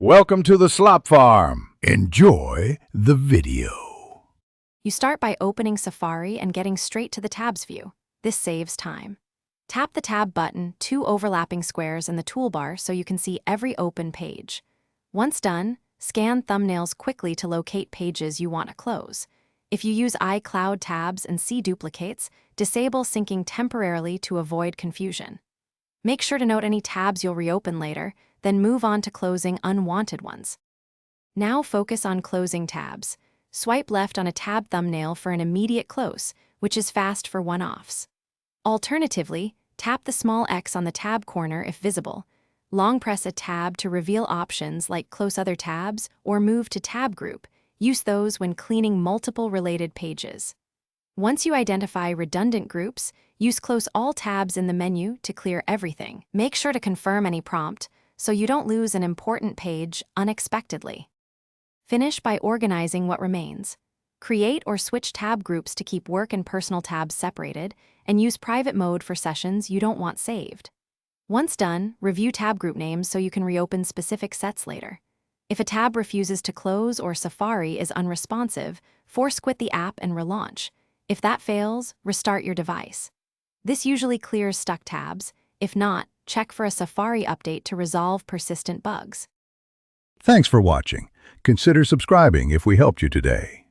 Welcome to the Slop Farm. Enjoy the video. You start by opening Safari and getting straight to the tabs view. This saves time. Tap the tab button, 2 overlapping squares in the toolbar so you can see every open page. Once done, scan thumbnails quickly to locate pages you want to close. If you use iCloud tabs and see duplicates, disable syncing temporarily to avoid confusion. Make sure to note any tabs you'll reopen later, then move on to closing unwanted ones. Now focus on closing tabs. Swipe left on a tab thumbnail for an immediate close, which is fast for one-offs. Alternatively, tap the small X on the tab corner if visible. Long press a tab to reveal options like close other tabs or move to tab group. Use those when cleaning multiple related pages. Once you identify redundant groups, use close all tabs in the menu to clear everything. Make sure to confirm any prompt so you don't lose an important page unexpectedly. Finish by organizing what remains. Create or switch tab groups to keep work and personal tabs separated, and use private mode for sessions you don't want saved. Once done, review tab group names so you can reopen specific sets later. If a tab refuses to close or Safari is unresponsive, force quit the app and relaunch. If that fails, restart your device. This usually clears stuck tabs. If not, check for a Safari update to resolve persistent bugs. Thanks for watching. Consider subscribing if we helped you today.